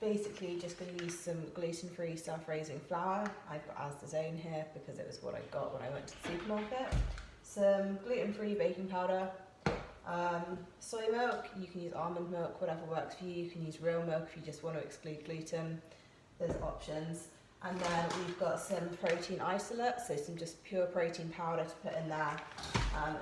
basically just going to use some gluten-free self-raising flour. I've got Asda here because it was what I got when I went to the supermarket. Some gluten-free baking powder, soy milk, you can use almond milk, whatever works for you. You can use real milk if you just want to exclude gluten. There's options. And then we've got some protein isolate, so some just pure protein powder to put in there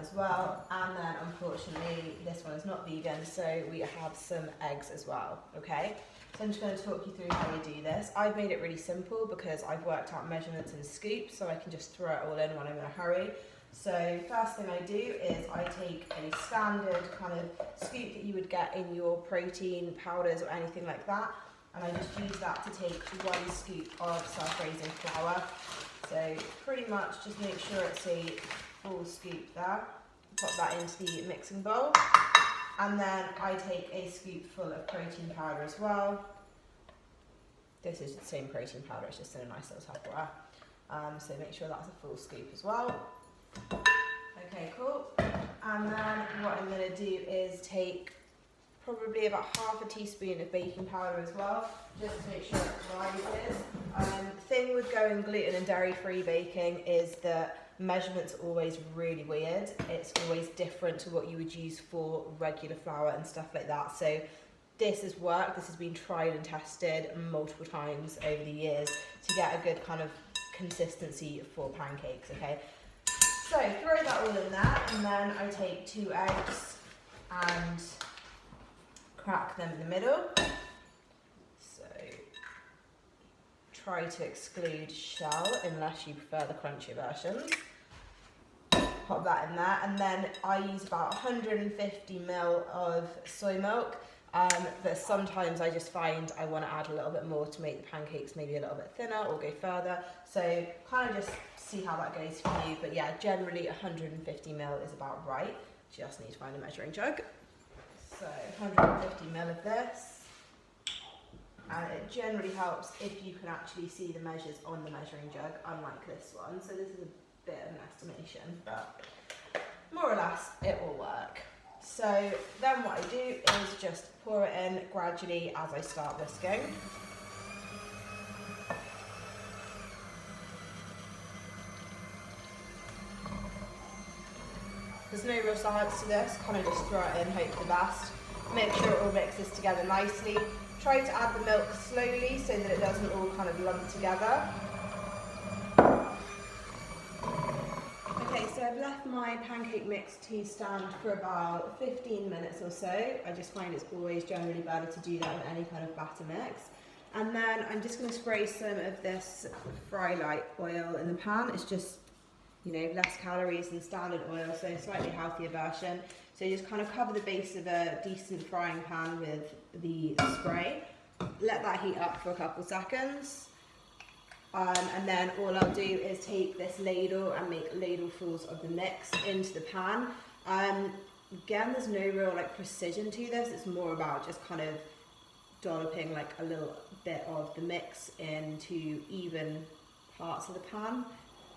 as well. And then unfortunately this one is not vegan, so we have some eggs as well, okay? So I'm just going to talk you through how we do this. I've made it really simple because I've worked out measurements in scoops, so I can just throw it all in when I'm in a hurry. So first thing I do is I take a standard kind of scoop that you would get in your protein powders or anything like that, and I just use that to take 1 scoop of self-raising flour. So pretty much just make sure it's a full scoop there. Pop that into the mixing bowl. And then I take a scoop full of protein powder as well. This is the same protein powder, it's just in a nice little Tupperware. So make sure that's a full scoop as well. Okay, cool. And then what I'm going to do is take probably about half a teaspoon of baking powder as well, just to make sure it rises. The thing with going gluten and dairy-free baking is that measurements are always really weird. It's always different to what you would use for regular flour and stuff like that. So this has worked. This has been tried and tested multiple times over the years to get a good kind of consistency for pancakes, okay? So throw that all in there, and then I take 2 eggs and crack them in the middle. So try to exclude shell unless you prefer the crunchy versions. Pop that in there, and then I use about 150 ml of soy milk, but sometimes I just find I want to add a little bit more to make the pancakes maybe a little bit thinner or go further. So kind of just see how that goes for you, but yeah, generally 150 ml is about right. Just need to find a measuring jug. So 150 ml of this, and it generally helps if you can actually see the measures on the measuring jug, unlike this one. So this is a bit of an estimation, but more or less it will work. So then what I do is just pour it in gradually as I start whisking. There's no real science to this, kind of just throw it in, hope for the best. Make sure it all mixes together nicely. Try to add the milk slowly so that it doesn't all kind of lump together. Okay, so I've left my pancake mix to stand for about 15 minutes or so. I just find it's always generally better to do that with any kind of batter mix. And then I'm just going to spray some of this Fry Light oil in the pan. It's just, you know, less calories than standard oil, so a slightly healthier version. So you just kind of cover the base of a decent frying pan with the spray. Let that heat up for a couple seconds. And then all I'll do is take this ladle and make ladlefuls of the mix into the pan. Again, there's no real like precision to this. It's more about just kind of dolloping like a little bit of the mix into even parts of the pan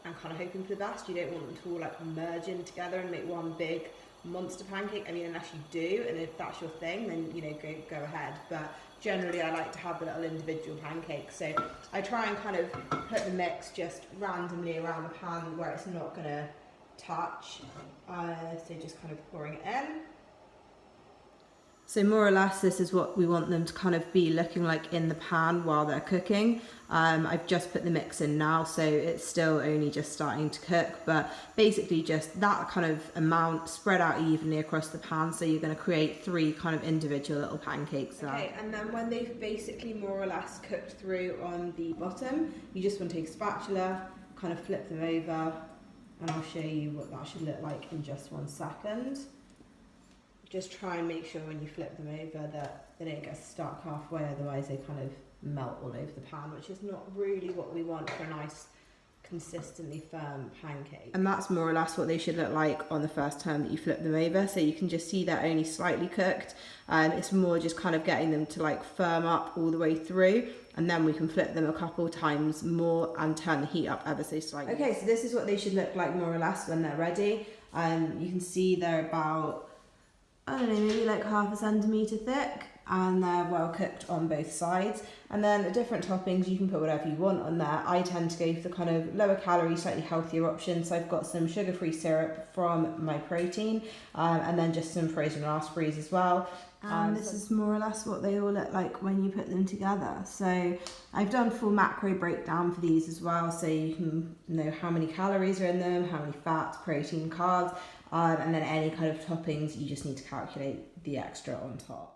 and kind of hoping for the best. You don't want them to all like merge in together and make one big monster pancake. I mean, unless you do, and if that's your thing, then you know, go ahead. But generally I like to have the little individual pancakes. So I try and kind of put the mix just randomly around the pan where it's not going to touch. So just kind of pouring it in. So more or less this is what we want them to kind of be looking like in the pan while they're cooking. I've just put the mix in now, so it's still only just starting to cook, but basically just that kind of amount spread out evenly across the pan, so you're going to create 3 kind of individual little pancakes there. Okay, and then when they've basically more or less cooked through on the bottom, you just want to take a spatula, kind of flip them over, and I'll show you what that should look like in just 1 second. Just try and make sure when you flip them over that they don't get stuck halfway, otherwise they kind of melt all over the pan, which is not really what we want for a nice consistently firm pancake. And that's more or less what they should look like on the first time that you flip them over. So you can just see they're only slightly cooked. It's more just kind of getting them to like firm up all the way through, and then we can flip them a couple times more and turn the heat up ever so slightly. Okay, so this is what they should look like more or less when they're ready. You can see they're about, I don't know, maybe like 1/2 centimetre thick. and they're well cooked on both sides. And then the different toppings, you can put whatever you want on there. I tend to go for the kind of lower calorie, slightly healthier option. So I've got some sugar-free syrup from my protein, and then just some frozen raspberries as well. And this is more or less what they all look like when you put them together. So I've done full macro breakdown for these as well, so you can know how many calories are in them, how many fats, protein, carbs, and then any kind of toppings, you just need to calculate the extra on top.